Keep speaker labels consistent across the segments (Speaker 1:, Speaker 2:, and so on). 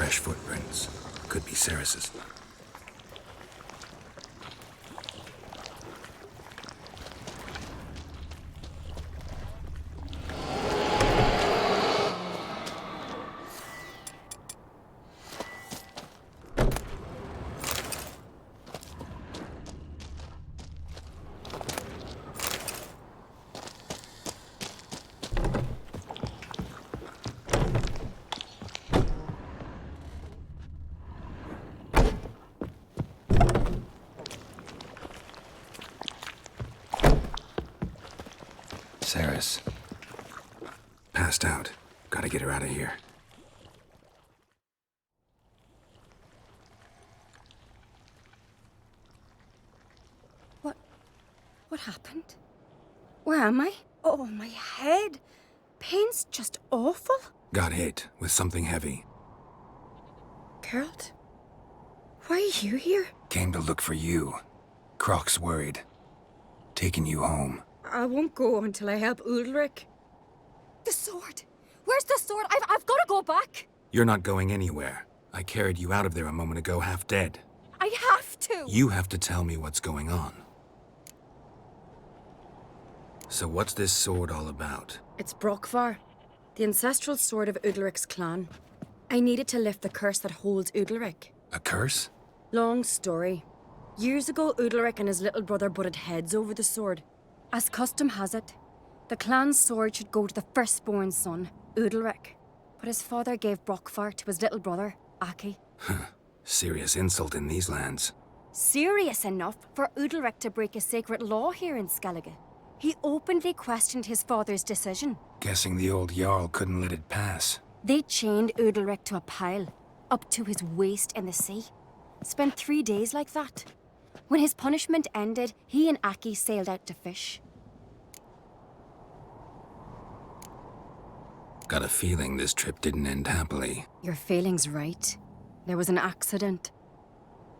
Speaker 1: Fresh footprints. Could be Ceres's. Ceres. Passed out. Gotta get her out of here.
Speaker 2: What happened? Where am I? Oh, my head. Pain's just awful.
Speaker 1: Got hit with something heavy.
Speaker 2: Geralt? Why are you here?
Speaker 1: Came to look for you. Croc's worried. Taking you home.
Speaker 2: I won't go until I help Udalric. The sword! Where's the sword? I've got to go back!
Speaker 1: You're not going anywhere. I carried you out of there a moment ago half dead.
Speaker 2: I have to!
Speaker 1: You have to tell me what's going on. So what's this sword all about?
Speaker 2: It's Brokvar, the ancestral sword of Udalric's clan. I need it to lift the curse that holds Udalric.
Speaker 1: A curse?
Speaker 2: Long story. Years ago, Udalric and his little brother butted heads over the sword. As custom has it, the clan's sword should go to the firstborn son, Udalric. But his father gave Brokvar to his little brother, Aki.
Speaker 1: Serious insult in these lands.
Speaker 2: Serious enough for Udalric to break a sacred law here in Skellige. He openly questioned his father's decision.
Speaker 1: Guessing the old Jarl couldn't let it pass.
Speaker 2: They chained Udalric to a pile, up to his waist in the sea. Spent 3 days like that. When his punishment ended, he and Aki sailed out to fish.
Speaker 1: Got a feeling this trip didn't end happily.
Speaker 2: Your feeling's right. There was an accident.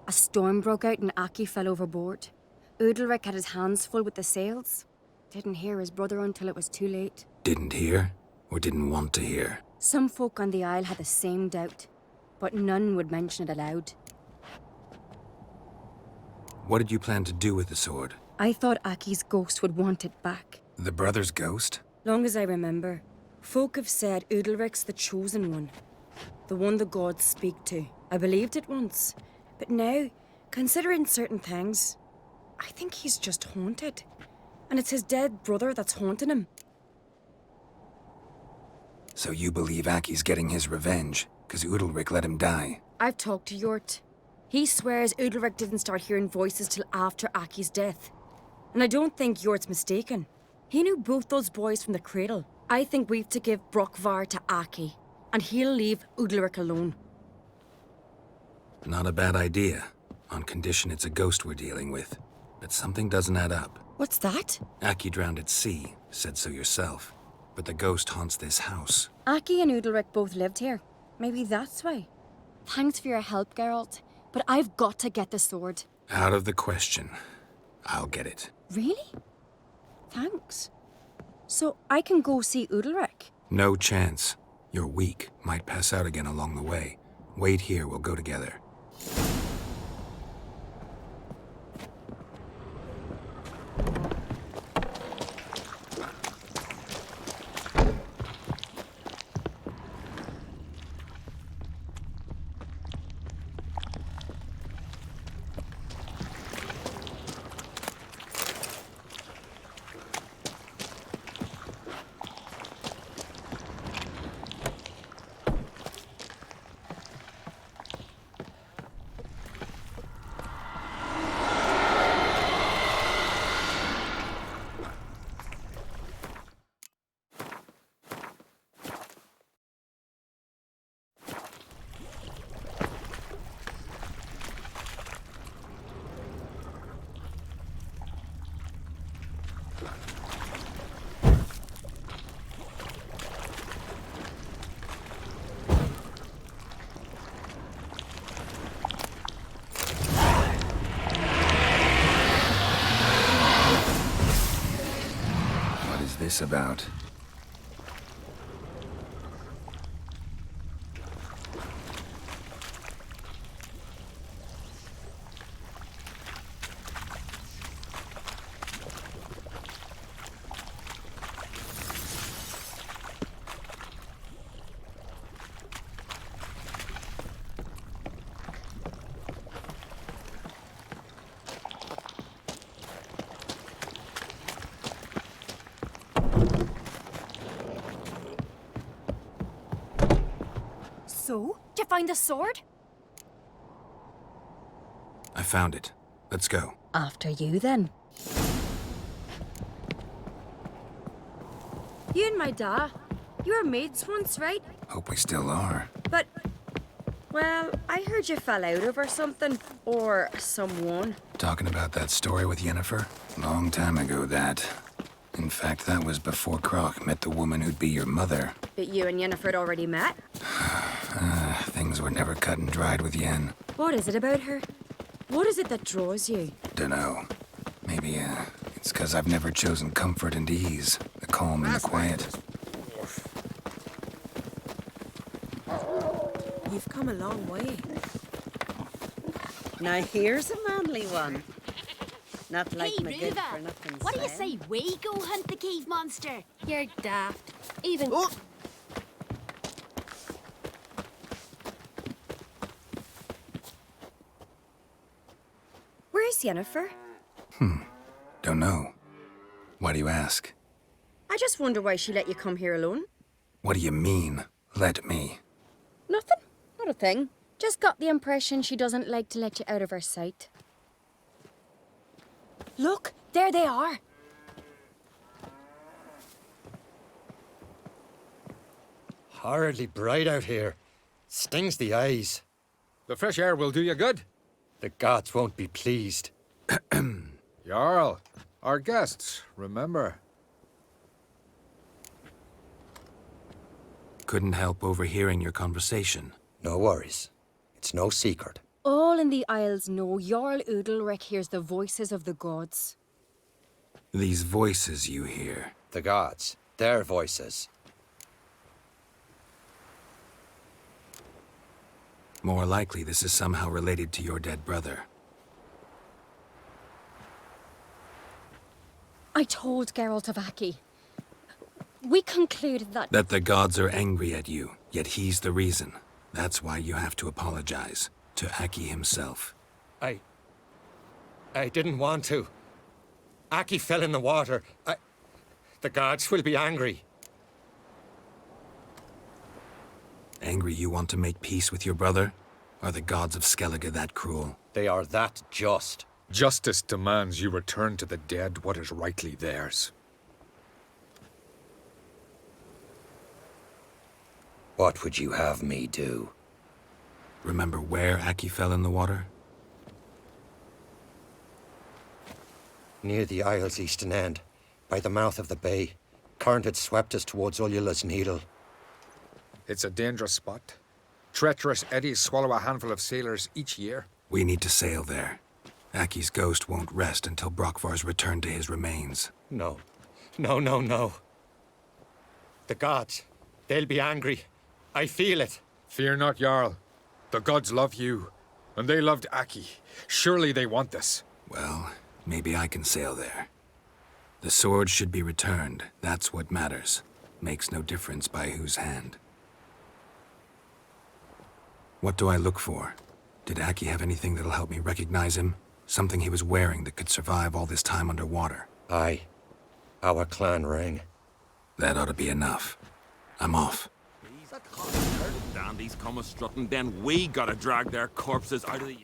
Speaker 2: A storm broke out and Aki fell overboard. Udalric had his hands full with the sails. Didn't hear his brother until it was too late.
Speaker 1: Didn't hear? Or didn't want to hear?
Speaker 2: Some folk on the Isle had the same doubt, but none would mention it aloud.
Speaker 1: What did you plan to do with the sword?
Speaker 2: I thought Aki's ghost would want it back.
Speaker 1: The brother's ghost?
Speaker 2: Long as I remember, folk have said Udalric's the chosen one. The one the gods speak to. I believed it once, but now, considering certain things, I think he's just haunted. And it's his dead brother that's haunting him.
Speaker 1: So you believe Aki's getting his revenge, because Udalric let him die?
Speaker 2: I've talked to Yort. He swears Udalric didn't start hearing voices till after Aki's death. And I don't think Yort's mistaken. He knew both those boys from the cradle. I think we've to give Brokvar to Aki, and he'll leave Udalric alone.
Speaker 1: Not a bad idea, on condition it's a ghost we're dealing with. But something doesn't add up.
Speaker 2: What's that?
Speaker 1: Aki drowned at sea, said so yourself. But the ghost haunts this house.
Speaker 2: Aki and Udalric both lived here. Maybe that's why. Thanks for your help, Geralt. But I've got to get the sword.
Speaker 1: Out of the question. I'll get it.
Speaker 2: Really? Thanks. So I can go see Udalric?
Speaker 1: No chance. You're weak. Might pass out again along the way. Wait here, we'll go together. This about?
Speaker 3: find the sword?
Speaker 1: I found it. Let's go.
Speaker 2: After you, then. You and my da, you were mates once, right?
Speaker 1: Hope we still are.
Speaker 2: But, well, I heard you fell out over something. Or someone.
Speaker 1: Talking about that story with Yennefer? Long time ago, that. In fact, that was before Croc met the woman who'd be your mother.
Speaker 2: But you and Yennefer had already met?
Speaker 1: Things were never cut and dried with Yen.
Speaker 2: What is it about her? What is it that draws you?
Speaker 1: Dunno. Maybe, it's 'cause I've never chosen comfort and ease. The calm and the quiet.
Speaker 4: You've come a long way. Now here's a manly one. Not like
Speaker 3: Hey,
Speaker 4: my good
Speaker 3: Ruva,
Speaker 4: for nothing.
Speaker 3: what do you
Speaker 4: Sven.
Speaker 3: say we go hunt the cave monster? You're daft. Even...
Speaker 4: Oh!
Speaker 2: Where's Yennefer?
Speaker 1: Don't know. Why do you ask?
Speaker 2: I just wonder why she let you come here alone.
Speaker 1: What do you mean, let me?
Speaker 2: Nothing. Not a thing. Just got the impression she doesn't like to let you out of her sight. Look, there they are.
Speaker 5: Horridly bright out here. Stings the eyes.
Speaker 6: The fresh air will do you good.
Speaker 5: The gods won't be pleased.
Speaker 6: Jarl, our guests, remember.
Speaker 1: Couldn't help overhearing your conversation.
Speaker 5: No worries. It's no secret.
Speaker 2: All in the Isles know Jarl Udalric hears the voices of the gods.
Speaker 1: These voices you hear.
Speaker 5: The gods. Their voices.
Speaker 1: More likely this is somehow related to your dead brother.
Speaker 2: I told Geralt of Aki. We concluded that...
Speaker 1: That the gods are angry at you, yet he's the reason. That's why you have to apologize. To Aki himself.
Speaker 5: I didn't want to. Aki fell in the water. The gods will be angry.
Speaker 1: Angry you want to make peace with your brother? Are the gods of Skellige that cruel?
Speaker 5: They are that just.
Speaker 6: Justice demands you return to the dead what is rightly theirs.
Speaker 5: What would you have me do?
Speaker 1: Remember where Aki fell in the water?
Speaker 5: Near the Isle's eastern end, by the mouth of the bay. Current had swept us towards Ullula's Needle.
Speaker 6: It's a dangerous spot. Treacherous eddies swallow a handful of sailors each year.
Speaker 1: We need to sail there. Aki's ghost won't rest until Brokvar's returned to his remains.
Speaker 5: No. No, no, no. The gods. They'll be angry. I feel it.
Speaker 6: Fear not, Jarl. The gods love you, and they loved Aki. Surely they want this.
Speaker 1: Well, maybe I can sail there. The sword should be returned. That's what matters. Makes no difference by whose hand. What do I look for? Did Aki have anything that'll help me recognize him? Something he was wearing that could survive all this time underwater?
Speaker 5: Aye. Our clan ring.
Speaker 1: That ought to be enough. I'm off.
Speaker 7: Dandies come a-strutting, then we gotta drag their corpses out of the...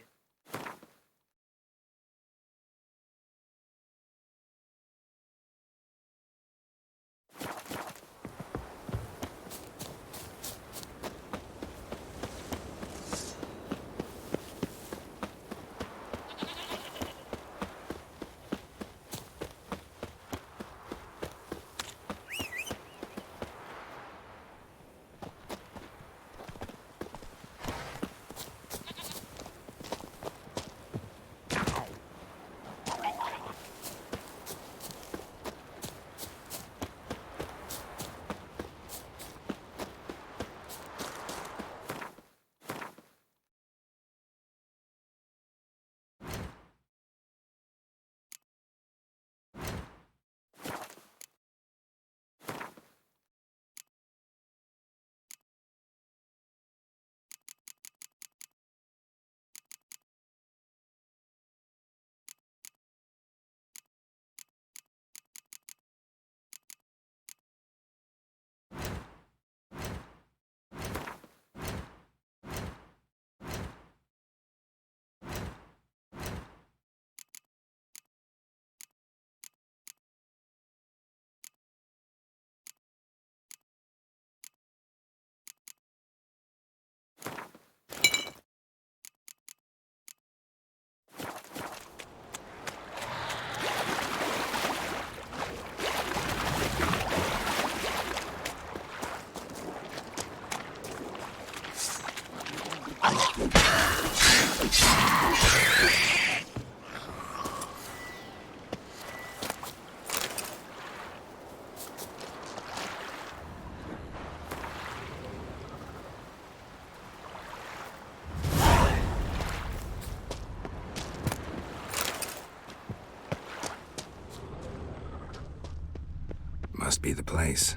Speaker 1: must be the place.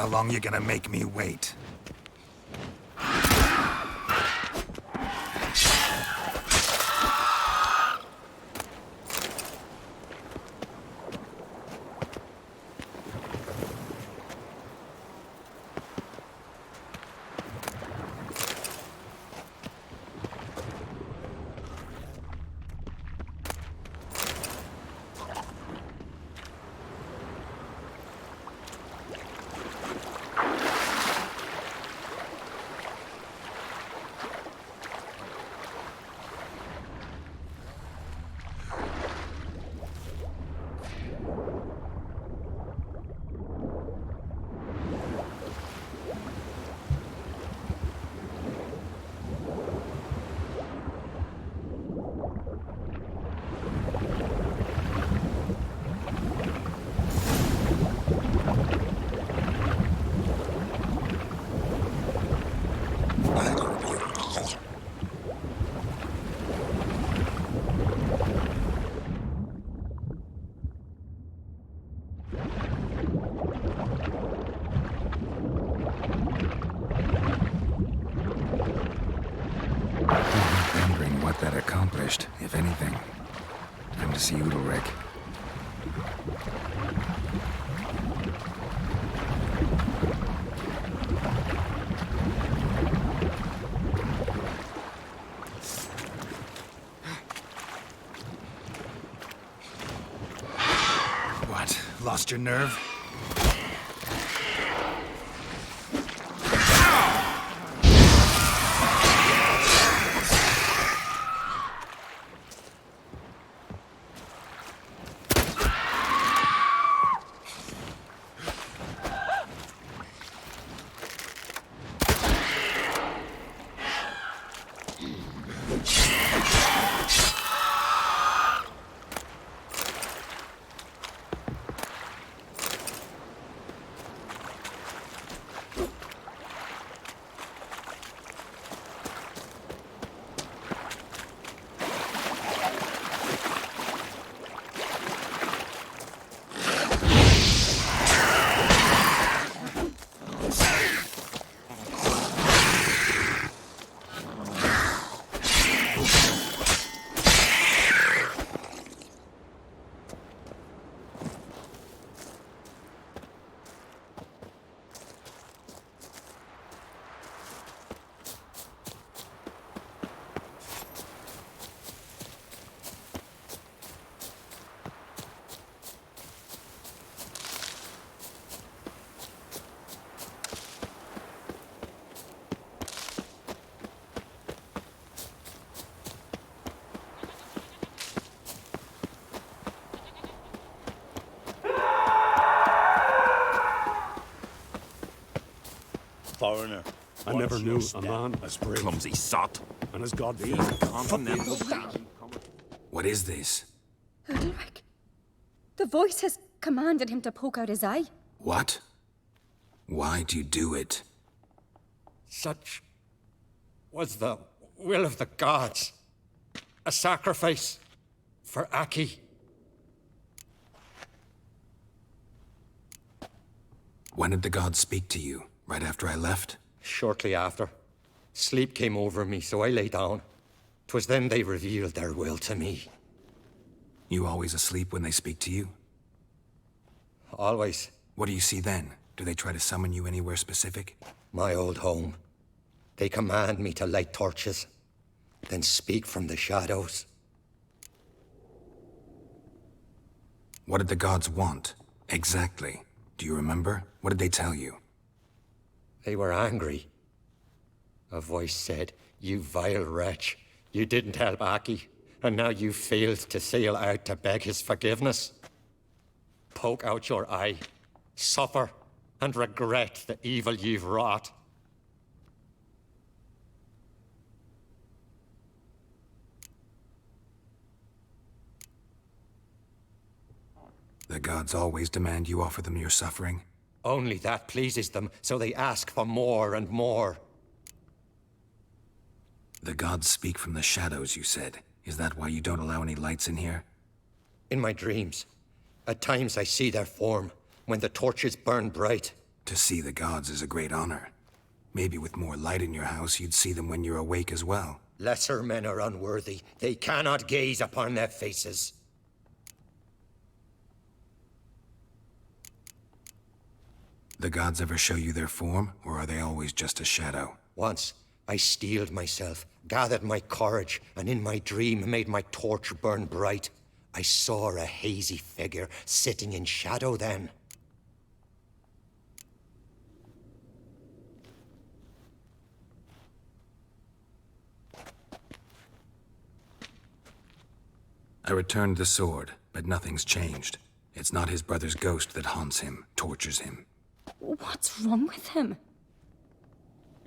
Speaker 1: How long you gonna make me wait? Wondering what that accomplished, if anything. Time to see Udalryk. What? Lost your nerve?
Speaker 8: I never knew a man as brave
Speaker 7: Clumsy sot.
Speaker 8: and as God-fearing.
Speaker 7: These continental
Speaker 1: What is this?
Speaker 2: Udalric. The voice has commanded him to poke out his eye.
Speaker 1: What? Why'd you do it?
Speaker 5: Such was the will of the gods. A sacrifice for Aki.
Speaker 1: When did the gods speak to you? Right after I left?
Speaker 5: Shortly after, sleep came over me, so I lay down. 'Twas then they revealed their will to me.
Speaker 1: You always asleep when they speak to you?
Speaker 5: Always.
Speaker 1: What do you see then? Do they try to summon you anywhere specific?
Speaker 5: My old home. They command me to light torches, then speak from the shadows.
Speaker 1: What did the gods want? Exactly. Do you remember? What did they tell you?
Speaker 5: They were angry. A voice said, "You vile wretch, you didn't help Aki, and now you failed to sail out to beg his forgiveness. Poke out your eye, suffer, and regret the evil you've wrought."
Speaker 1: The gods always demand you offer them your suffering?
Speaker 5: Only that pleases them, so they ask for more and more.
Speaker 1: The gods speak from the shadows, you said. Is that why you don't allow any lights in here?
Speaker 5: In my dreams, at times I see their form, when the torches burn bright.
Speaker 1: To see the gods is a great honor. Maybe with more light in your house, you'd see them when you're awake as well.
Speaker 5: Lesser men are unworthy. They cannot gaze upon their faces.
Speaker 1: The gods ever show you their form, or are they always just a shadow?
Speaker 5: Once, I steeled myself, gathered my courage, and in my dream made my torch burn bright. I saw a hazy figure sitting in shadow then.
Speaker 1: I returned the sword, but nothing's changed. It's not his brother's ghost that haunts him, tortures him.
Speaker 2: What's wrong with him?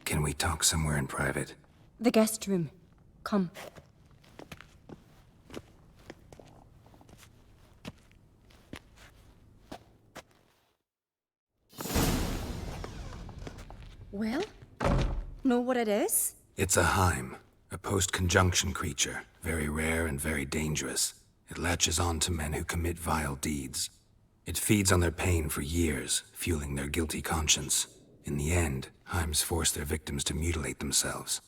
Speaker 1: Can we talk somewhere in private?
Speaker 2: The guest room. Come. Well, know what it is?
Speaker 1: It's a Heim, a post-conjunction creature, very rare and very dangerous. It latches on to men who commit vile deeds. It feeds on their pain for years, fueling their guilty conscience. In the end, Heims force their victims to mutilate themselves.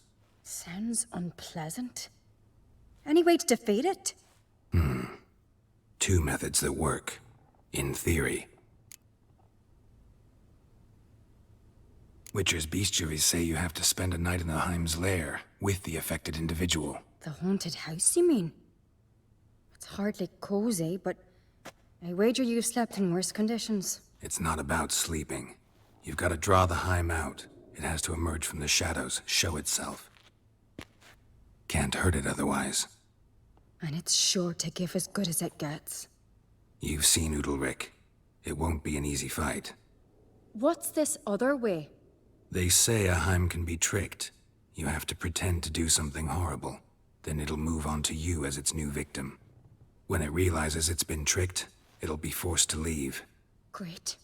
Speaker 2: Sounds unpleasant. Any way to defeat it?
Speaker 1: Two methods that work. In theory. Witcher's bestiaries say you have to spend a night in the Heim's lair, with the affected individual.
Speaker 2: The haunted house, you mean? It's hardly cozy, but I wager you've slept in worse conditions.
Speaker 1: It's not about sleeping. You've got to draw the Heim out. It has to emerge from the shadows, show itself. Can't hurt it otherwise.
Speaker 2: And it's sure to give as good as it gets.
Speaker 1: You've seen Udalric. It won't be an easy fight.
Speaker 2: What's this other way?
Speaker 1: They say a Heim can be tricked. You have to pretend to do something horrible. Then it'll move on to you as its new victim. When it realizes it's been tricked, it'll be forced to leave.
Speaker 2: Great.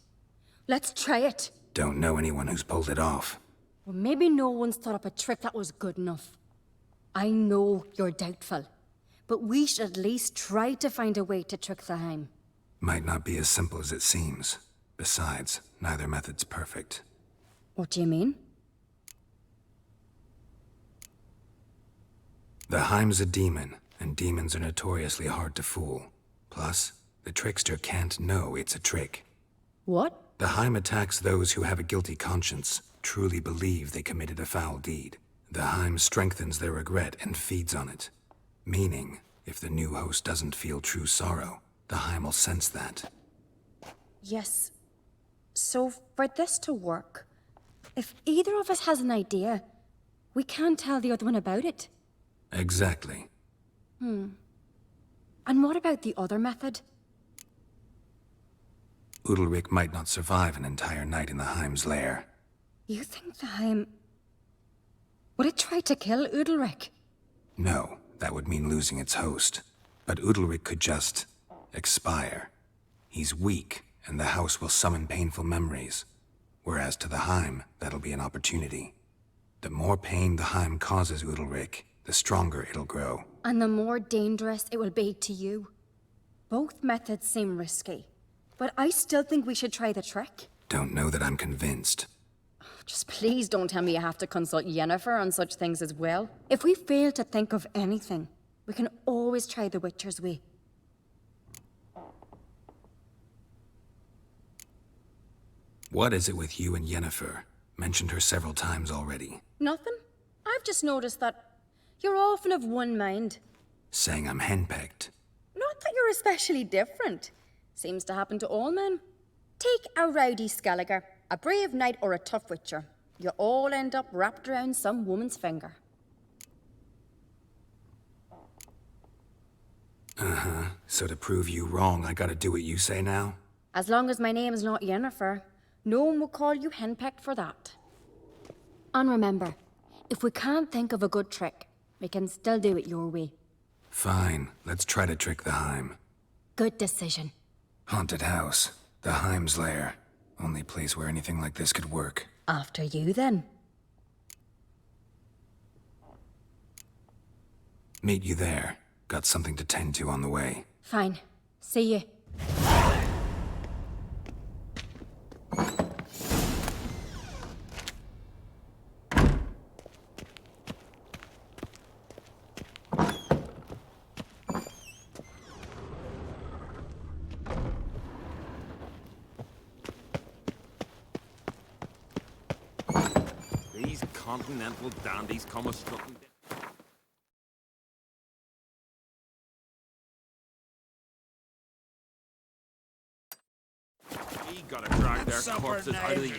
Speaker 2: Let's try it.
Speaker 1: Don't know anyone who's pulled it off.
Speaker 2: Well, maybe no one's thought up a trick that was good enough. I know you're doubtful, but we should at least try to find a way to trick the Heim.
Speaker 1: Might not be as simple as it seems. Besides, neither method's perfect.
Speaker 2: What do you mean?
Speaker 1: The Heim's a demon, and demons are notoriously hard to fool. Plus, the trickster can't know it's a trick.
Speaker 2: What?
Speaker 1: The Heim attacks those who have a guilty conscience, truly believe they committed a foul deed. The Heim strengthens their regret and feeds on it. Meaning, if the new host doesn't feel true sorrow, the Heim will sense that.
Speaker 2: Yes. So, for this to work, if either of us has an idea, we can't tell the other one about it.
Speaker 1: Exactly.
Speaker 2: And what about the other method?
Speaker 1: Udalric might not survive an entire night in the Heim's lair.
Speaker 2: You think the Heim Would it try to kill Udalric?
Speaker 1: No, that would mean losing its host. But Udalric could just expire. He's weak, and the house will summon painful memories. Whereas to the Heim, that'll be an opportunity. The more pain the Heim causes Udalric, the stronger it'll grow.
Speaker 2: And the more dangerous it will be to you. Both methods seem risky, but I still think we should try the trick.
Speaker 1: Don't know that I'm convinced.
Speaker 2: Just please don't tell me you have to consult Yennefer on such things as well. If we fail to think of anything, we can always try the Witcher's way.
Speaker 1: What is it with you and Yennefer? Mentioned her several times already.
Speaker 2: Nothing. I've just noticed that you're often of one mind.
Speaker 1: Saying I'm henpecked.
Speaker 2: Not that you're especially different. Seems to happen to all men. Take a rowdy Skelliger, a brave knight or a tough witcher. You all end up wrapped around some woman's finger.
Speaker 1: So to prove you wrong, I gotta do what you say now?
Speaker 2: As long as my name is not Yennefer, no one will call you henpecked for that. And remember, if we can't think of a good trick, we can still do it your way.
Speaker 1: Fine, let's try to trick the Heim.
Speaker 2: Good decision.
Speaker 1: Haunted house. The Heim's lair. Only place where anything like this could work.
Speaker 2: After you, then.
Speaker 1: Meet you there. Got something to tend to on the way.
Speaker 2: Fine. See you.
Speaker 7: These continental dandies come a strutting. We gotta drag their corpses out of the...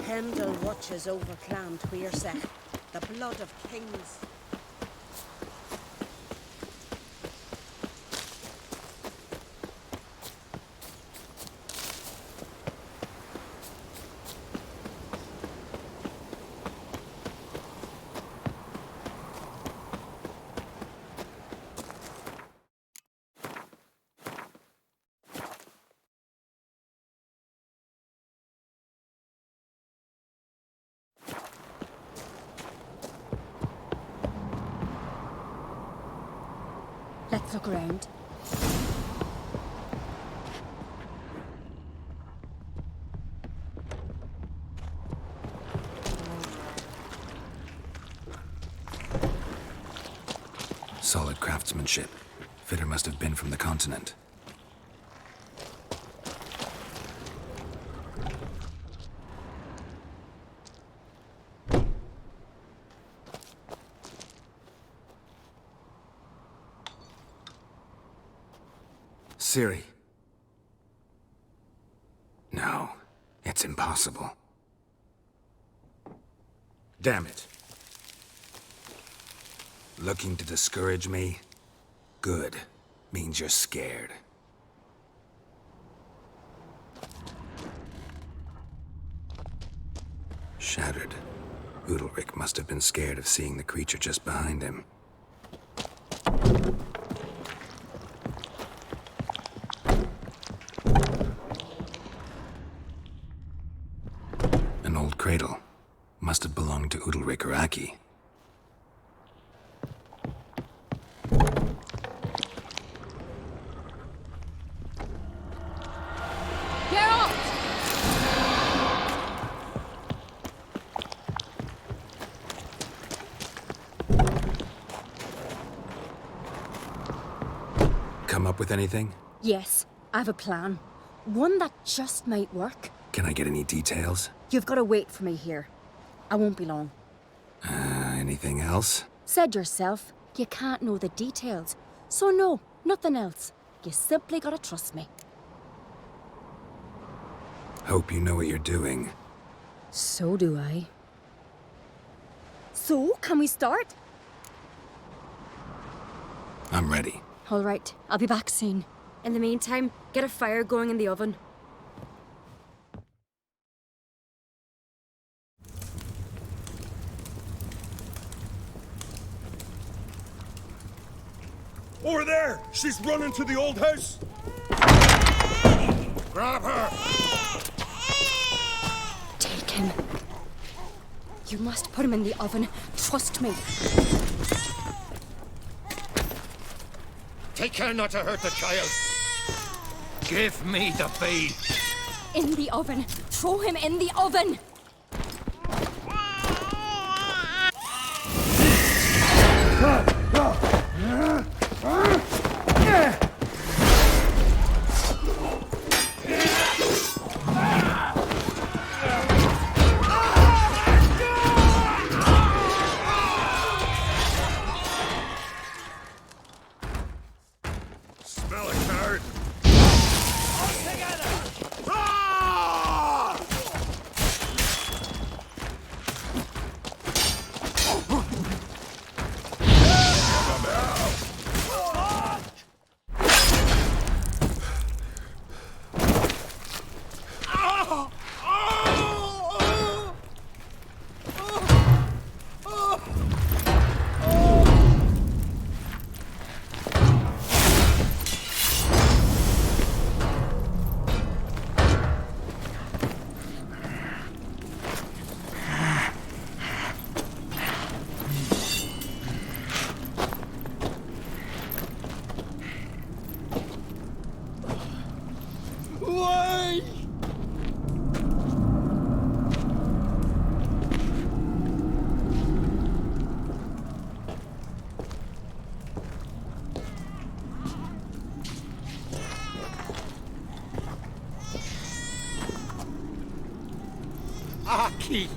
Speaker 4: Pendle watches over Clan Tweersech, the blood of kings.
Speaker 2: Let's look around.
Speaker 1: Solid craftsmanship. Fitter must have been from the continent. Ciri. No, it's impossible. Damn it. Looking to discourage me? Good. Means you're scared. shattered. Udalric must have been scared of seeing the creature just behind him. An old cradle. Must have belonged to Udalric or Aki. Come up with anything?
Speaker 2: Yes, I have a plan. One that just might work.
Speaker 1: Can I get any details?
Speaker 2: You've got to wait for me here. I won't be long.
Speaker 1: Anything else?
Speaker 2: Said yourself, you can't know the details. So no, nothing else. You simply gotta trust me.
Speaker 1: Hope you know what you're doing.
Speaker 2: So do I. So, can we start?
Speaker 1: I'm ready.
Speaker 2: All right, I'll be back soon. In the meantime, get a fire going in the oven.
Speaker 8: Over there! She's running to the old house!
Speaker 5: Grab her!
Speaker 2: Take him. You must put him in the oven. Trust me.
Speaker 5: Take care not to hurt the child. Give me the babe.
Speaker 2: In the oven. Throw him in the oven.
Speaker 8: Smell a card!
Speaker 5: Aki!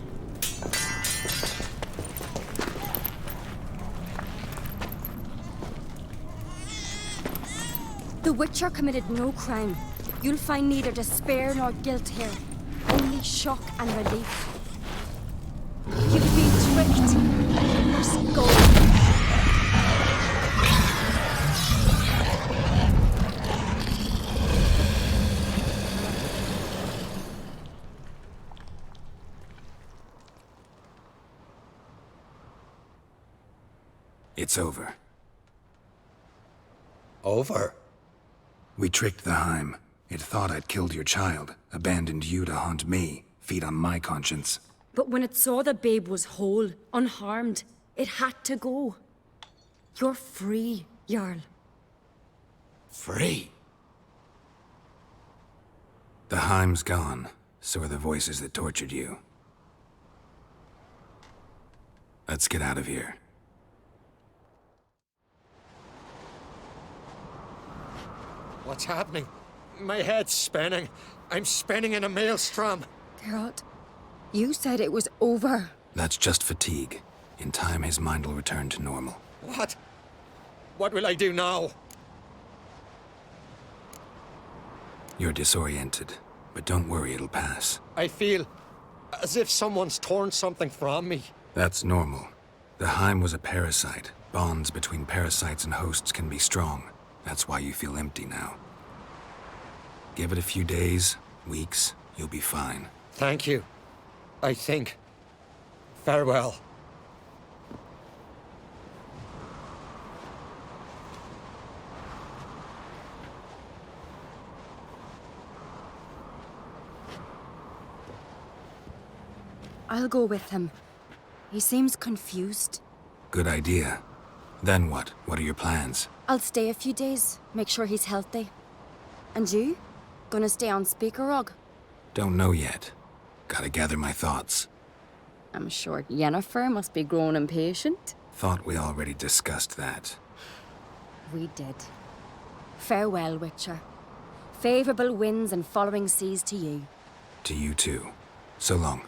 Speaker 2: The Witcher committed no crime. You'll find neither despair nor guilt here. Only shock and relief. You've been tricked. You must go.
Speaker 1: It's over.
Speaker 5: Over?
Speaker 1: We tricked the Heim. It thought I'd killed your child, abandoned you to haunt me, feed on my conscience.
Speaker 2: But when it saw the babe was whole, unharmed, it had to go. You're free, Jarl.
Speaker 5: Free?
Speaker 1: The Heim's gone, so are the voices that tortured you. Let's get out of here.
Speaker 5: What's happening? My head's spinning. I'm spinning in a maelstrom.
Speaker 2: Geralt, you said it was over.
Speaker 1: That's just fatigue. In time, his mind will return to normal.
Speaker 5: What? What will I do now?
Speaker 1: You're disoriented, but don't worry, it'll pass.
Speaker 5: I feel as if someone's torn something from me.
Speaker 1: That's normal. The Heim was a parasite. Bonds between parasites and hosts can be strong. That's why you feel empty now. Give it a few days, weeks, you'll be fine.
Speaker 5: Thank you. I think. Farewell.
Speaker 2: I'll go with him. He seems confused.
Speaker 1: Good idea. Then what? What are your plans?
Speaker 2: I'll stay a few days, make sure he's healthy. And you? Gonna stay on Speaker Rog?
Speaker 1: Don't know yet. Gotta gather my thoughts.
Speaker 2: I'm sure Yennefer must be growing impatient.
Speaker 1: Thought we already discussed that.
Speaker 2: We did. Farewell, Witcher. Favourable winds and following seas to you.
Speaker 1: To you too. So long.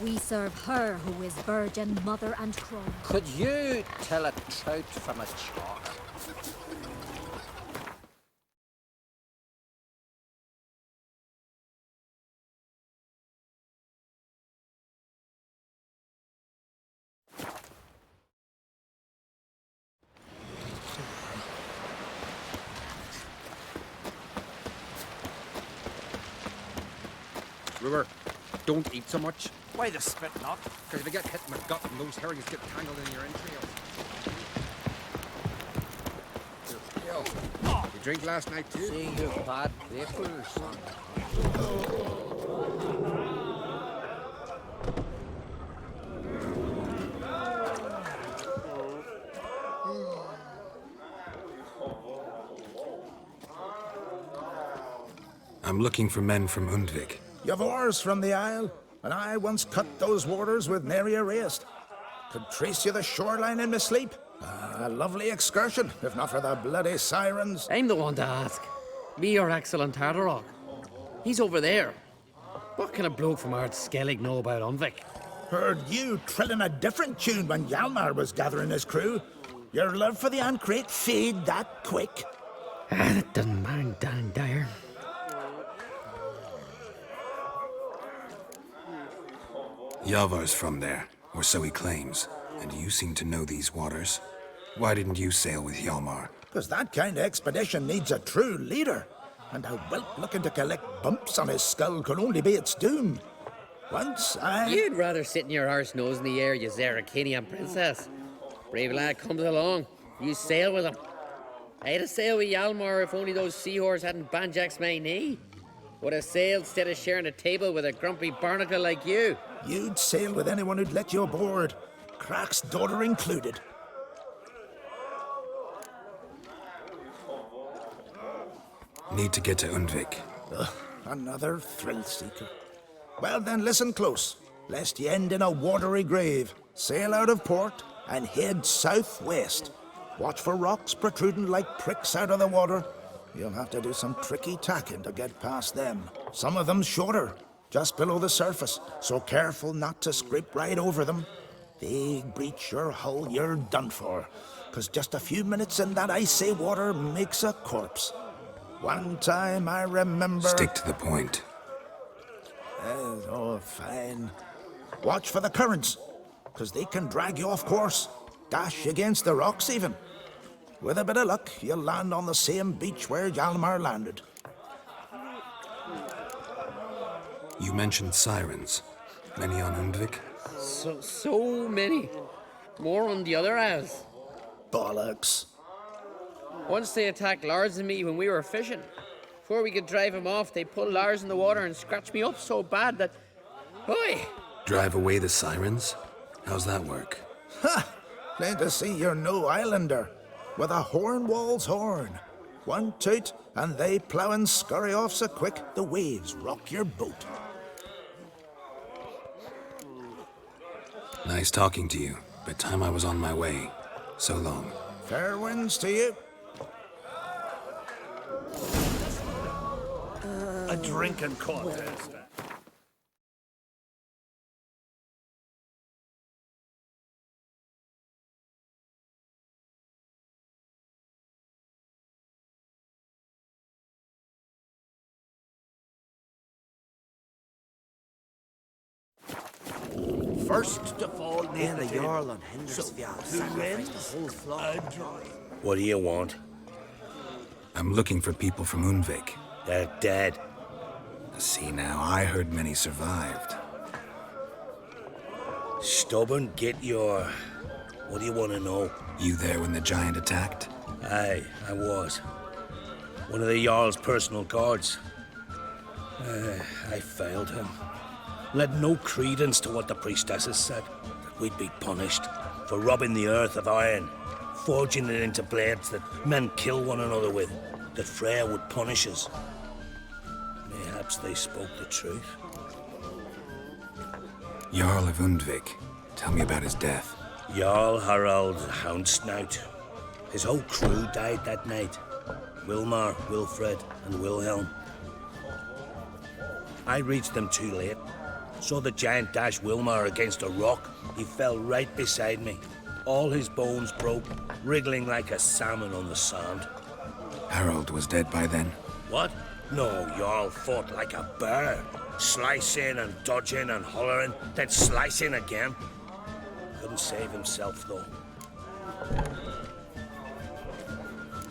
Speaker 3: We serve her who is virgin, mother, and crone.
Speaker 9: Could you tell a trout from a chalk?
Speaker 6: Brewer, don't eat so much.
Speaker 9: Why the spit not?
Speaker 6: Because if you get hit in the gut and those herrings get tangled in your entrails. You drink last night too?
Speaker 9: See you bad papers, son.
Speaker 1: I'm looking for men from Undvik.
Speaker 10: You've oars from the Isle, and I once cut those waters with nary a rest. Could trace you the shoreline in my sleep. A lovely excursion, if not for the bloody sirens.
Speaker 11: I'm the one to ask. Me or excellent Tartarog. He's over there. What can a bloke from Ard Skellig know about Unvik?
Speaker 10: Heard you trilling a different tune when Hjalmar was gathering his crew. Your love for the Ancrate fade that quick.
Speaker 11: That doesn't mind Dan Dyer.
Speaker 1: Yavar's from there, or so he claims. And you seem to know these waters. Why didn't you sail with Hjalmar?
Speaker 10: Because that kind of expedition needs a true leader. And a whelp looking to collect bumps on his skull could only be its doom. Once I...
Speaker 11: You'd rather sit in your arse nose in the air, you Zarakinian princess. Brave lad comes along. You sail with him. I'd have sailed with Hjalmar if only those seahorses hadn't banjaxed my knee. Would have sailed instead of sharing a table with a grumpy barnacle like you.
Speaker 10: You'd sail with anyone who'd let you aboard. Crack's daughter included.
Speaker 1: Need to get to Undvik.
Speaker 10: Another thrill seeker. Well then, listen close, lest you end in a watery grave. Sail out of port and head southwest. Watch for rocks protruding like pricks out of the water. You'll have to do some tricky tacking to get past them. Some of them shorter, just below the surface, so careful not to scrape right over them. They breach your hull, you're done for. 'Cause just a few minutes in that icy water makes a corpse. One time I remember...
Speaker 1: Stick to the point.
Speaker 10: Oh, fine. Watch for the currents, 'cause they can drag you off course. Dash against the rocks even. With a bit of luck, you'll land on the same beach where Hjalmar landed.
Speaker 1: You mentioned sirens. Many on Undvik?
Speaker 11: So many. More on the other isles.
Speaker 10: Bollocks.
Speaker 11: Once they attacked Lars and me when we were fishing. Before we could drive him off, they pulled Lars in the water and scratched me up so bad that... Oi!
Speaker 1: Drive away the sirens? How's that work?
Speaker 10: Ha! Plain to see you're no islander. With a horn wall's horn. One toot, and they plough and scurry off so quick the waves rock your boat.
Speaker 1: Nice talking to you, but time I was on my way. So long.
Speaker 10: Fair winds to you.
Speaker 8: A drinking contest.
Speaker 9: First to fall near the Jarl on Hendersfjall sacrificed the whole flock.
Speaker 8: What do you want?
Speaker 1: I'm looking for people from Undvik.
Speaker 8: They're dead.
Speaker 1: See now, I heard many survived.
Speaker 8: Stubborn, get your... What do you want to know?
Speaker 1: You there when the giant attacked?
Speaker 8: Aye, I was. One of the Jarl's personal guards. I failed him. Led no credence to what the priestesses said, that we'd be punished for robbing the earth of iron, forging it into blades that men kill one another with, that Freya would punish us. Perhaps they spoke the truth.
Speaker 1: Jarl of Undvik. Tell me about his death.
Speaker 8: Jarl Harald Houndsnout. His whole crew died that night. Wilmar, Wilfred, and Wilhelm. I reached them too late. Saw the giant dash Wilmar against a rock. He fell right beside me. All his bones broke, wriggling like a salmon on the sand.
Speaker 1: Harold was dead by then?
Speaker 8: What? No, Jarl fought like a bear. Slicing and dodging and hollering, then slicing again. Couldn't save himself, though.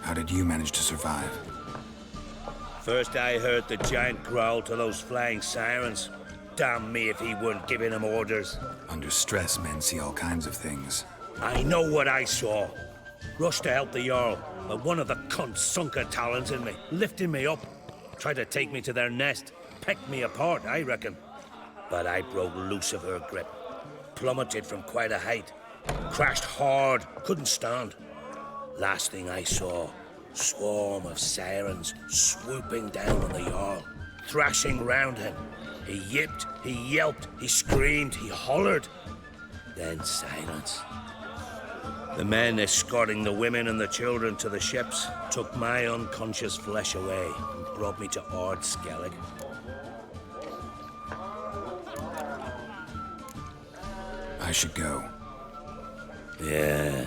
Speaker 1: How did you manage to survive?
Speaker 8: First I heard the giant growl to those flying sirens. Damn me if he weren't giving them orders.
Speaker 1: Under stress, men see all kinds of things.
Speaker 8: I know what I saw. Rushed to help the Jarl, but one of the cunts sunk her talons in me, lifting me up. Tried to take me to their nest. Pecked me apart, I reckon. But I broke loose of her grip. Plummeted from quite a height. Crashed hard, couldn't stand. Last thing I saw, swarm of sirens swooping down on the Jarl, thrashing round him. He yipped, he yelped, he screamed, he hollered. Then silence. The men escorting the women and the children to the ships took my unconscious flesh away and brought me to Ard Skellig.
Speaker 1: I should go.
Speaker 8: Yeah.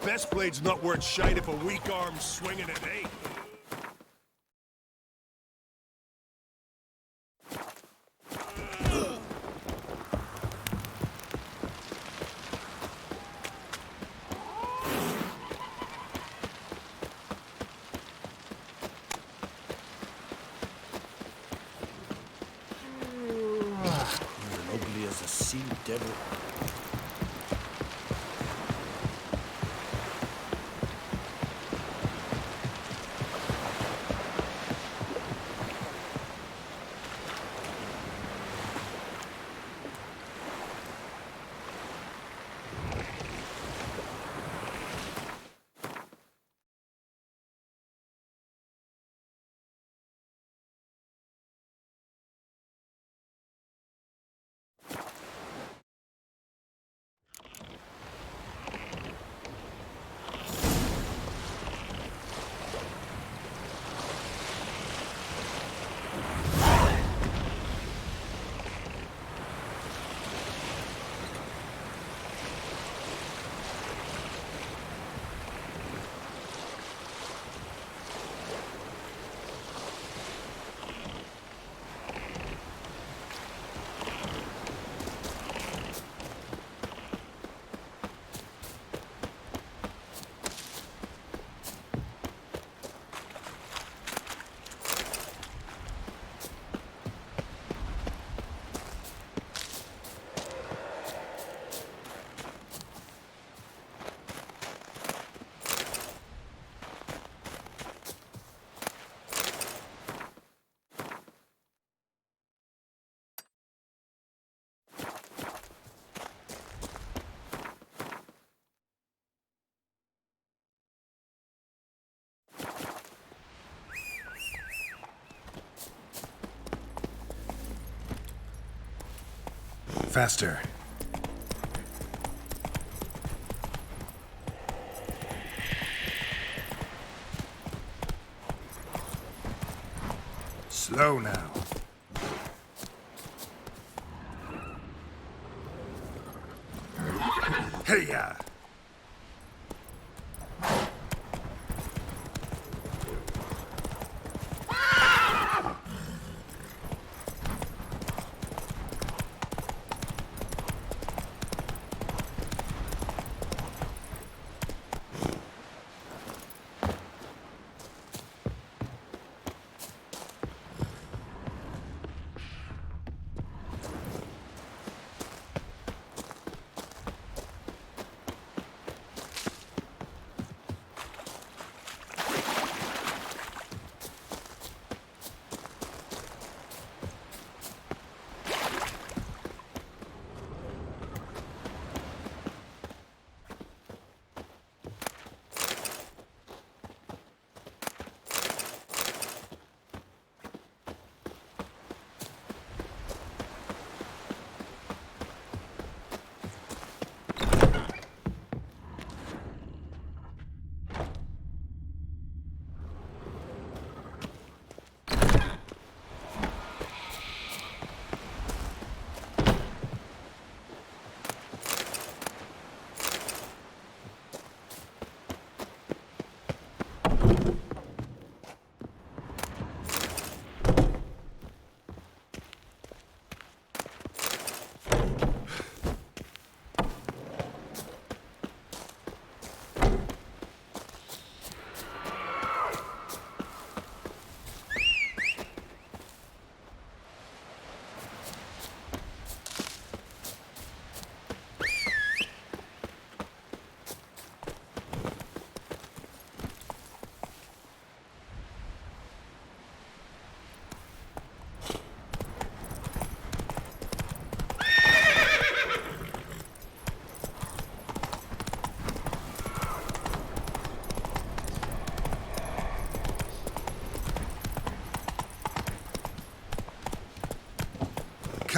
Speaker 12: Best blade's not worth shite if a weak arm's swinging it, eh?
Speaker 8: Ugly as a sea devil.
Speaker 1: faster. Slow now. Hey-ya!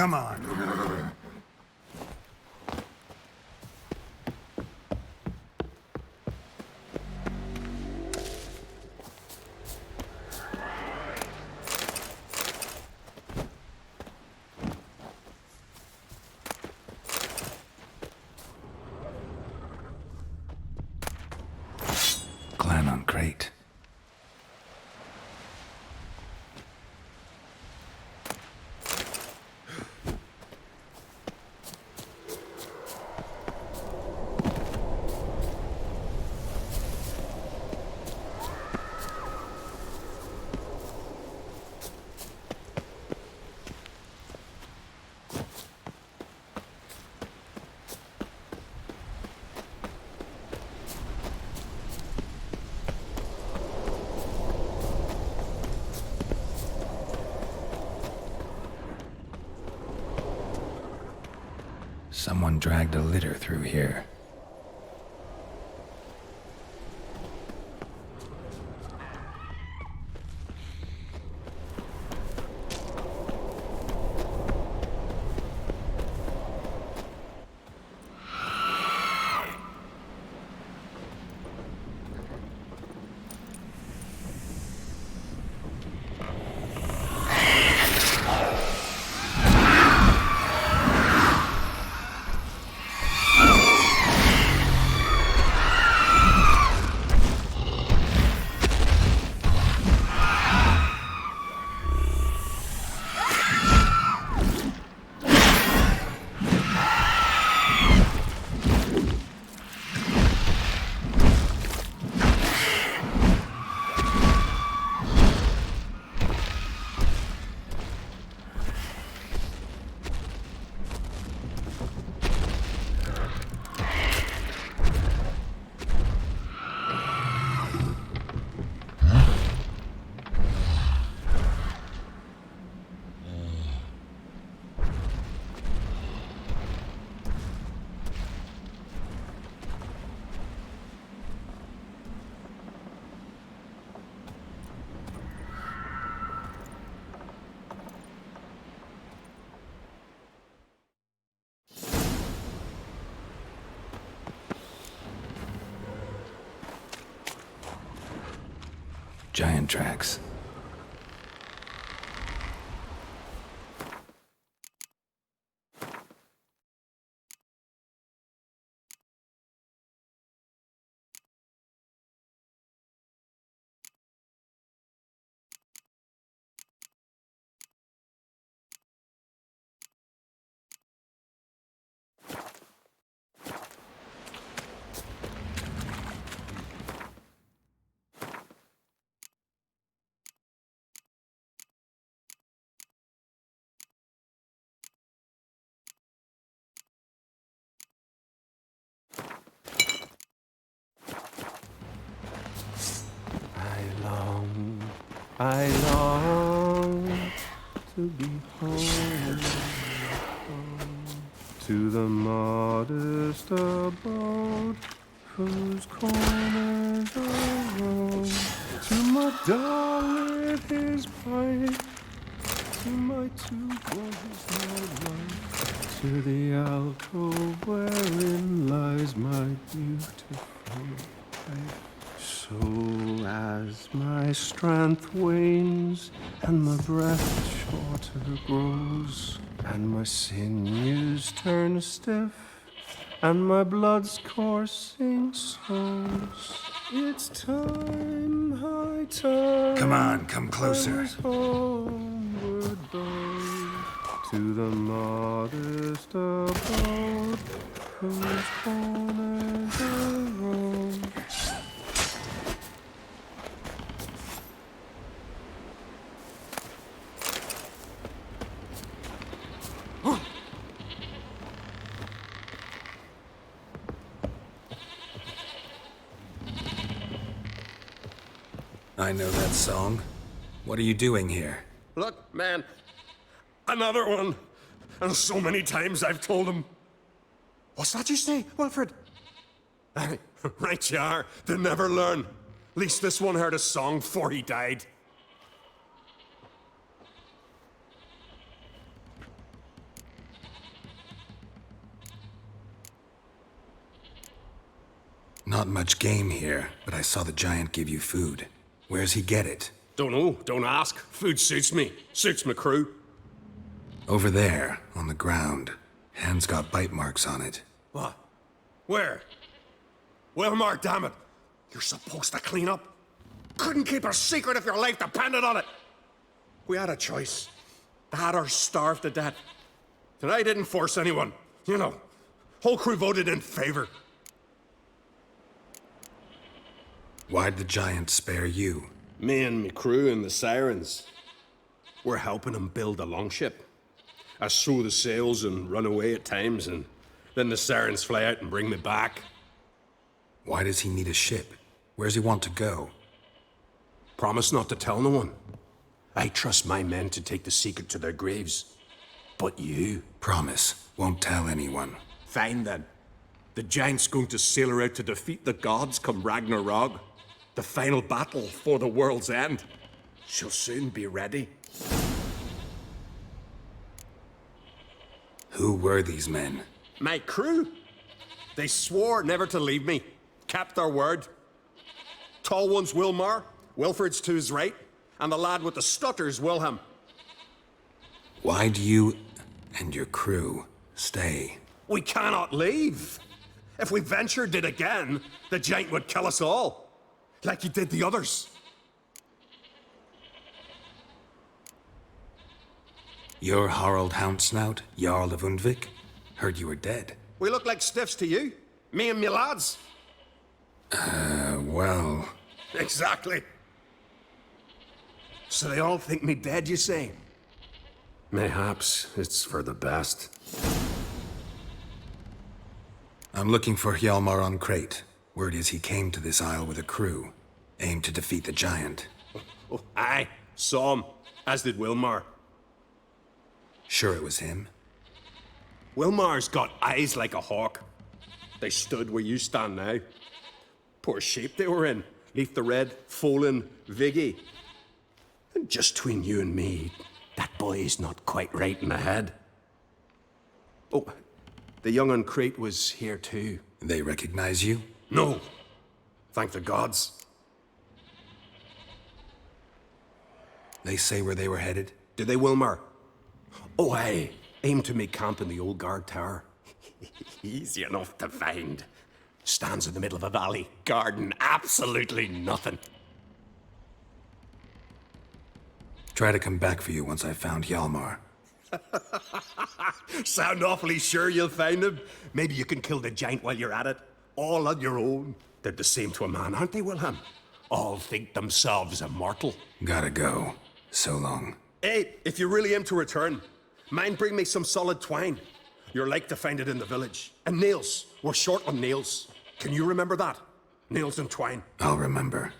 Speaker 1: Come on. Clan on crate. Someone dragged a litter through here. Giant tracks.
Speaker 13: I long to be home, to the modest abode whose corners are roam, to my doll with his pipe, to my two boys my wife, to the alcove wherein lies my beautiful wife. So as my strength wanes and my breath shorter grows, and my sinews turn stiff, and my blood's coursing slows, it's time, high time.
Speaker 1: Come on, come closer.
Speaker 13: Homeward bound to the modest abode whose corners are roam.
Speaker 1: I know that song. What are you doing here?
Speaker 12: Look, man. Another one. And so many times I've told him. What's that you say, Wilfred? Aye, right you are. They never learn. At least this one heard a song before he died.
Speaker 1: Not much game here, but I saw the giant give you food. Where's he get it?
Speaker 12: Don't know. Don't ask. Food suits me. Suits my crew.
Speaker 1: Over there, on the ground. Hand's got bite marks on it.
Speaker 12: What? Where? Wilmar, damn it. You're supposed to clean up. Couldn't keep a secret if your life depended on it. We had a choice. That or starve to death. And I didn't force anyone. You know, whole crew voted in favor.
Speaker 1: Why'd the giant spare you?
Speaker 12: Me and me crew and the Sirens. We're helping him build a longship. I sew the sails and run away at times, and then the Sirens fly out and bring me back.
Speaker 1: Why does he need a ship? Where's he want to go?
Speaker 12: Promise not to tell no one. I trust my men to take the secret to their graves. But you?
Speaker 1: Promise. Won't tell anyone.
Speaker 12: Fine then. The giant's going to sail her out to defeat the gods come Ragnarok. The final battle for the world's end. She'll soon be ready.
Speaker 1: Who were these men?
Speaker 12: My crew. They swore never to leave me. Kept their word. Tall one's Wilmar, Wilfred's to his right, and the lad with the stutter's Wilhelm.
Speaker 1: Why do you and your crew stay?
Speaker 12: We cannot leave. If we ventured it again, the giant would kill us all. Like he did the others.
Speaker 1: You're Harald Houndsnout, Jarl of Undvik? Heard you were dead.
Speaker 12: We look like stiffs to you. Me and me lads.
Speaker 1: Well...
Speaker 12: Exactly. So they all think me dead, you say? Mayhaps it's for the best.
Speaker 1: I'm looking for Hjalmar on Crate. Word is he came to this isle with a crew, aimed to defeat the giant.
Speaker 12: Oh, aye, saw him, as did Wilmar.
Speaker 1: Sure it was him?
Speaker 12: Wilmar's got eyes like a hawk. They stood where you stand now. Poor shape they were in. Leaf the Red, Folin, Viggy. And just between you and me, that boy's not quite right in the head. Oh, the young on Crate was here too.
Speaker 1: They recognize you?
Speaker 12: No. Thank the gods.
Speaker 1: They say where they were headed?
Speaker 12: Did they, Wilmar? Oh, aye. Aim to make camp in the old guard tower. Easy enough to find. Stands in the middle of a valley. Garden, absolutely nothing.
Speaker 1: Try to come back for you once I've found Hjalmar.
Speaker 12: Sound awfully sure you'll find him? Maybe you can kill the giant while you're at it. All on your own. They're the same to a man, aren't they, Wilhelm? All think themselves immortal.
Speaker 1: Gotta go. So long.
Speaker 12: Hey, if you really aim to return, mind bring me some solid twine. You're like to find it in the village. And nails. We're short on nails. Can you remember that? Nails and twine.
Speaker 1: I'll remember.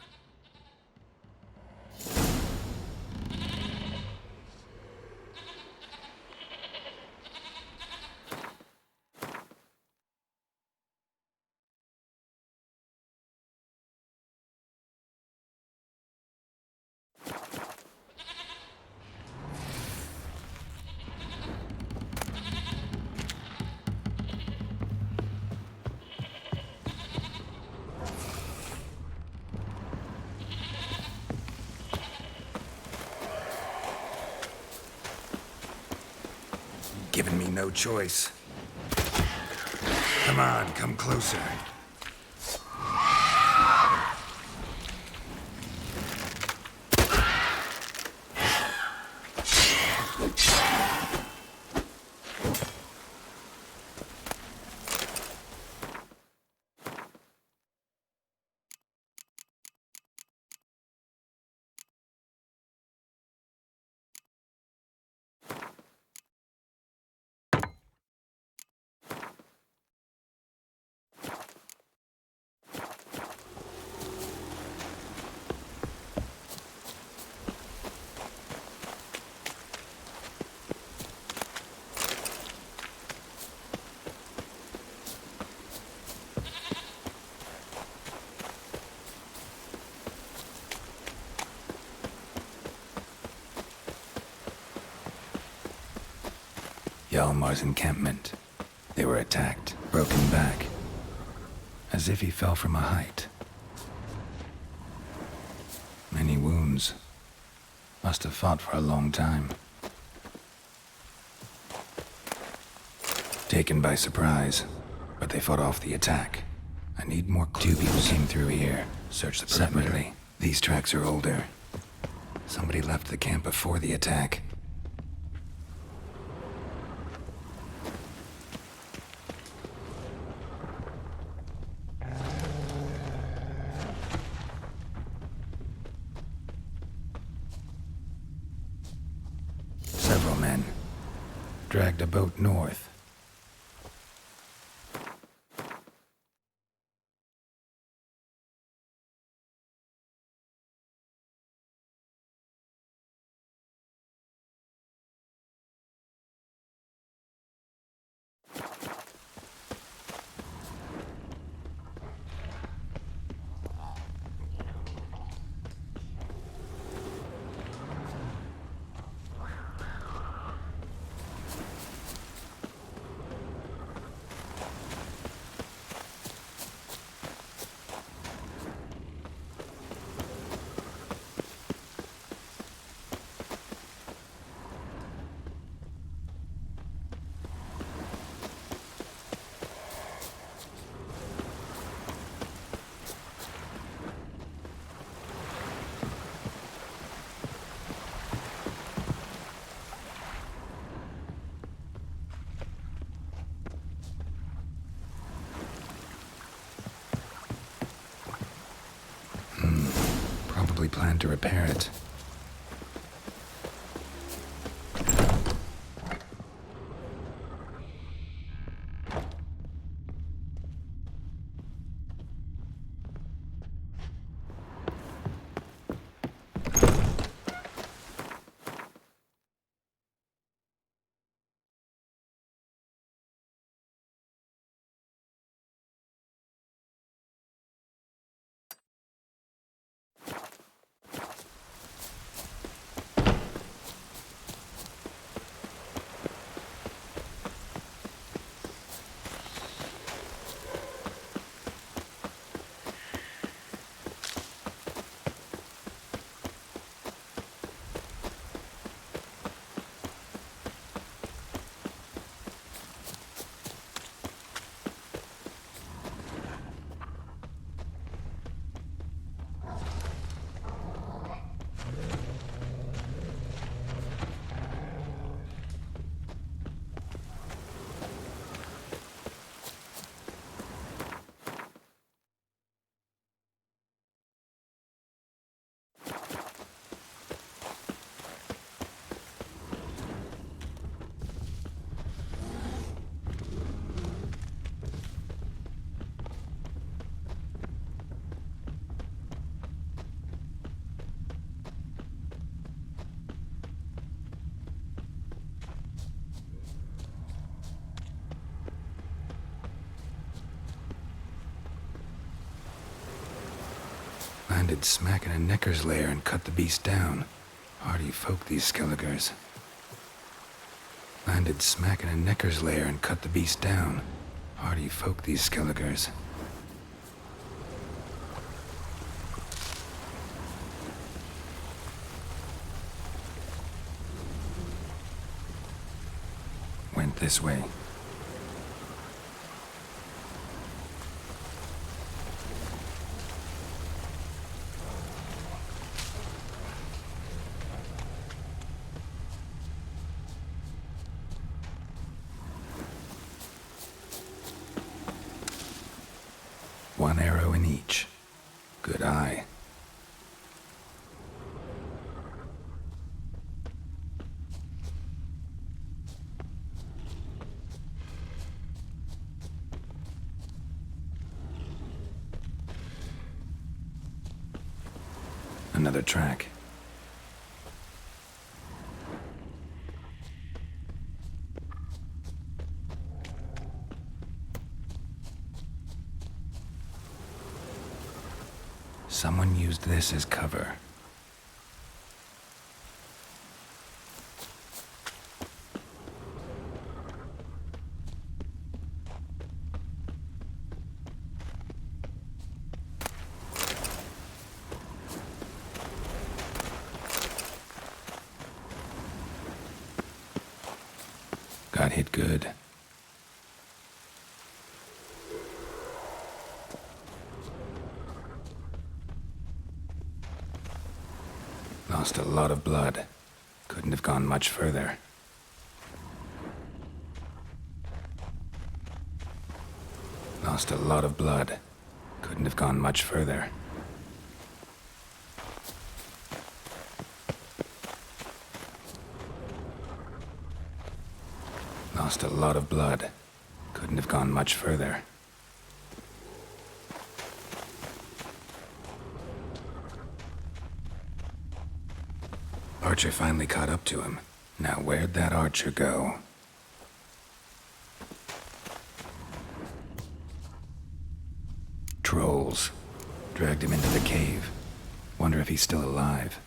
Speaker 1: Given me no choice. Come on, come closer. Hjalmar's encampment. They were attacked, broken back, as if he fell from a height. Many wounds. Must have fought for a long time. Taken by surprise, but they fought off the attack. I need more clues. 2 people came through here, searched separately. These tracks are older. Somebody left the camp before the attack. Several men dragged a boat north. Probably planned to repair it. Landed smack in a necker's lair and cut the beast down. Hardy folk, these Skelligers. Landed smack in a necker's lair and cut the beast down. Hardy folk, these Skelligers. Went this way. One arrow in each. Good eye. Another track. Someone used this as cover. Got hit good. Lost a lot of blood. Couldn't have gone much further. Lost a lot of blood. Couldn't have gone much further. Lost a lot of blood. Couldn't have gone much further. Archer finally caught up to him. Now where'd that archer go? Trolls. Dragged him into the cave. Wonder if he's still alive.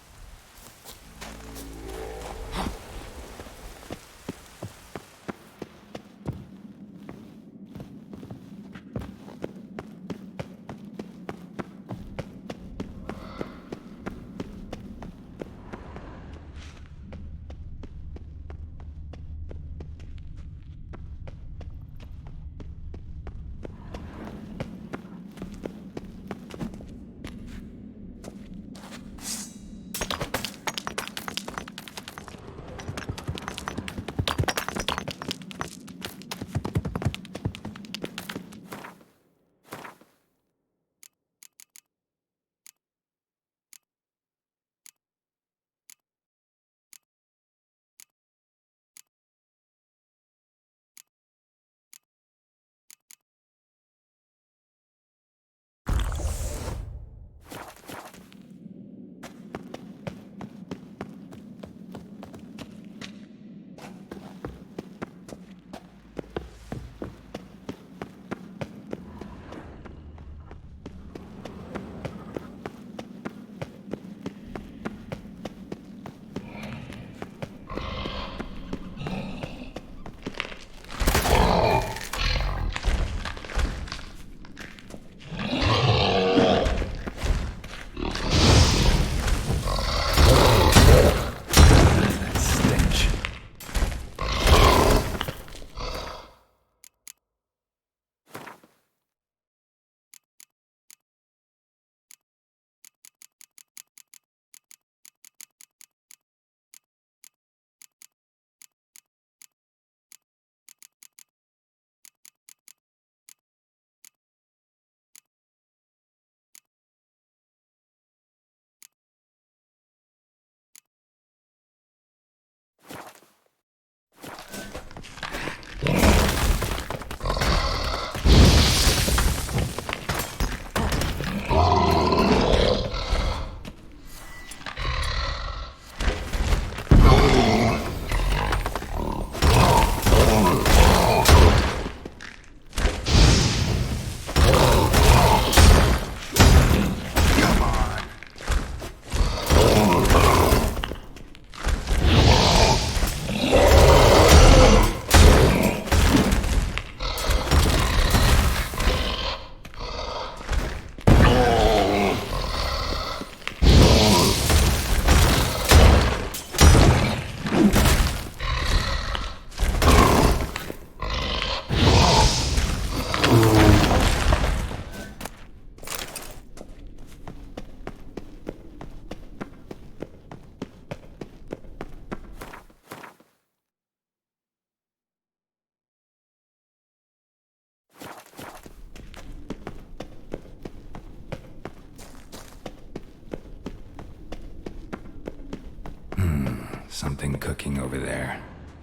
Speaker 1: Something cooking over there.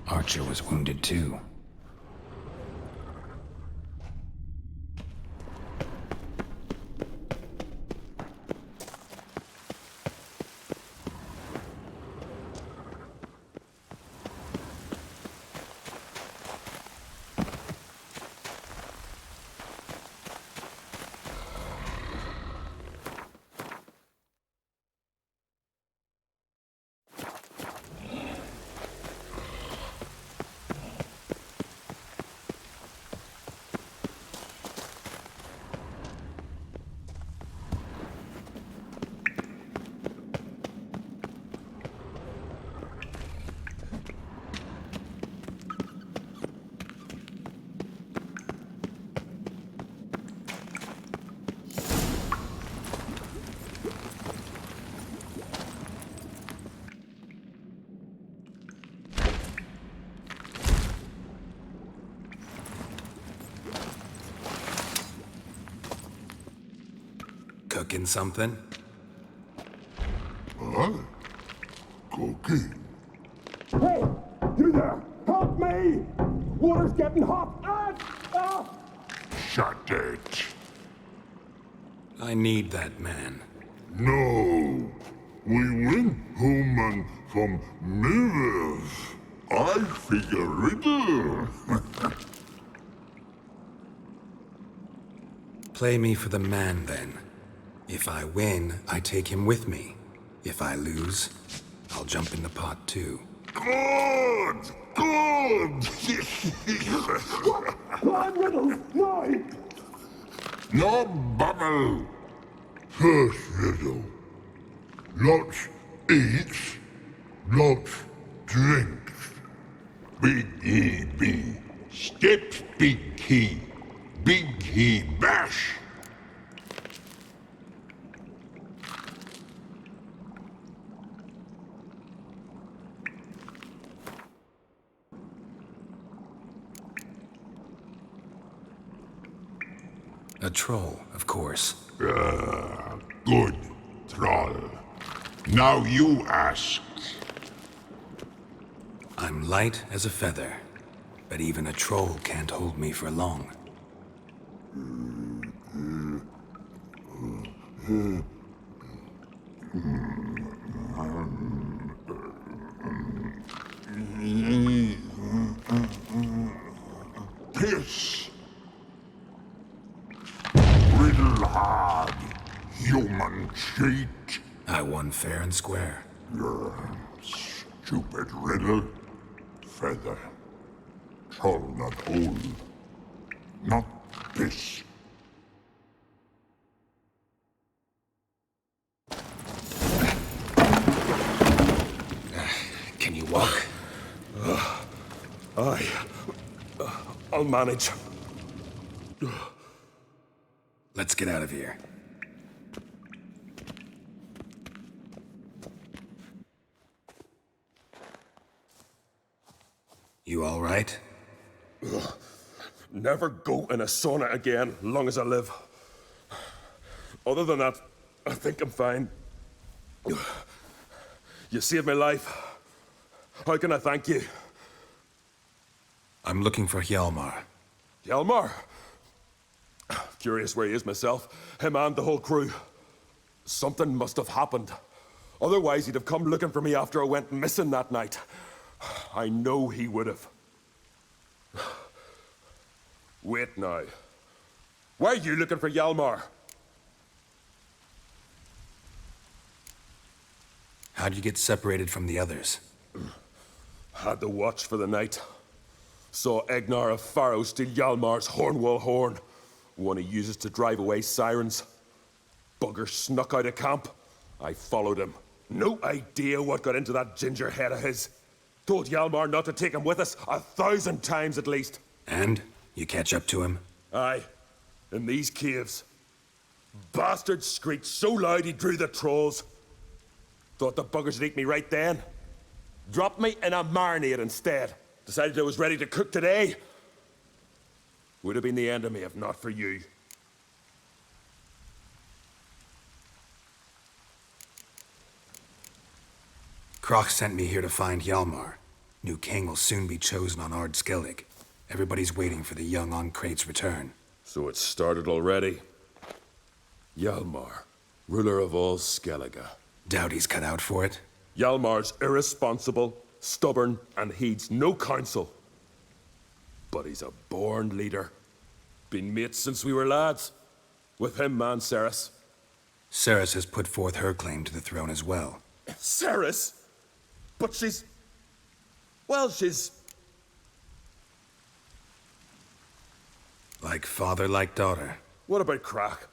Speaker 1: Archer was wounded too. Cooking something?
Speaker 14: Huh? Cooking?
Speaker 15: Hey! You there! Help me! Water's getting hot!
Speaker 14: Shut it.
Speaker 1: I need that man.
Speaker 14: No. We went home and from mirrors. I figure riddle.
Speaker 1: Play me for the man, then. If I win, I take him with me. If I lose, I'll jump in the pot too.
Speaker 14: Good! Good!
Speaker 15: Climb riddles! No!
Speaker 14: No bubble! First riddle. Lots eats, lots drinks. Big E B. Steps big key. Big key bash.
Speaker 1: A troll, of course.
Speaker 14: Good, troll. Now you ask.
Speaker 1: I'm light as a feather, but even a troll can't hold me for long.
Speaker 14: Piss. Riddle hard, human cheat.
Speaker 1: I won fair and square.
Speaker 14: Stupid riddle. Feather. Troll not hole. Not piss.
Speaker 1: Can you walk?
Speaker 15: I'll manage.
Speaker 1: Let's get out of here. You all right?
Speaker 15: Never go in a sauna again, long as I live. Other than that, I think I'm fine. You saved my life. How can I thank you?
Speaker 1: I'm looking for Hjalmar.
Speaker 15: Hjalmar? Curious where he is myself. Him and the whole crew. Something must have happened. Otherwise, he'd have come looking for me after I went missing that night. I know he would have. Wait now. Why are you looking for Hjalmar?
Speaker 1: How'd you get separated from the others?
Speaker 15: Had to watch for the night. Saw Egnar of Pharaoh steal Hjalmar's Hornwall horn. One he uses to drive away sirens. Bugger snuck out of camp. I followed him. No idea what got into that ginger head of his. Told Hjalmar not to take him with us 1,000 times at least.
Speaker 1: And? You catch up to him?
Speaker 15: Aye. In these caves. Bastard screeched so loud he drew the trolls. Thought the buggers would eat me right then. Dropped me in a marinade instead. Decided I was ready to cook today. Would have been the end of me if not for you.
Speaker 1: Croc sent me here to find Hjalmar. New king will soon be chosen on Ard Skellig. Everybody's waiting for the young Ancrate's return.
Speaker 15: So it's started already. Hjalmar, ruler of all Skellige.
Speaker 1: Doubt he's cut out for it.
Speaker 15: Hjalmar's irresponsible, stubborn, and heeds no counsel. But he's a born leader. Been mates since we were lads. With him, man, Cerys.
Speaker 1: Cerys has put forth her claim to the throne as well.
Speaker 15: Cerys? But she's... Well, she's...
Speaker 1: Like father, like daughter.
Speaker 15: What about Crach?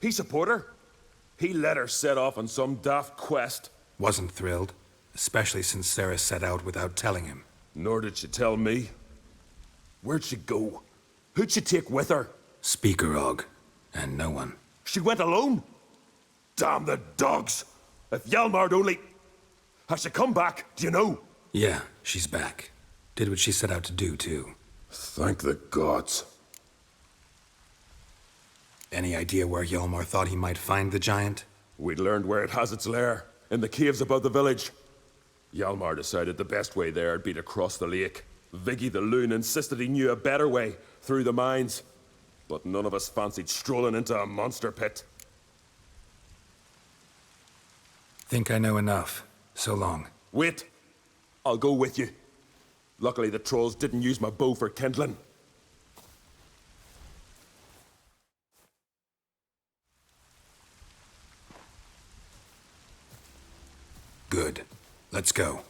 Speaker 15: He support her? He let her set off on some daft quest.
Speaker 1: Wasn't thrilled, especially since Cerys set out without telling him.
Speaker 15: Nor did she tell me. Where'd she go? Who'd she take with her?
Speaker 1: Speaker Og, and no one.
Speaker 15: She went alone? Damn the dogs! If Hjalmar'd only... Has she come back, do you know?
Speaker 1: Yeah, she's back. Did what she set out to do, too.
Speaker 15: Thank the gods.
Speaker 1: Any idea where Hjalmar thought he might find the giant?
Speaker 15: We'd learned where it has its lair, in the caves above the village. Hjalmar decided the best way there'd be to cross the lake. Viggy the Loon insisted he knew a better way, through the mines. But none of us fancied strolling into a monster pit.
Speaker 1: Think I know enough. So long.
Speaker 15: Wait. I'll go with you. Luckily the trolls didn't use my bow for kindling.
Speaker 1: Good. Let's go.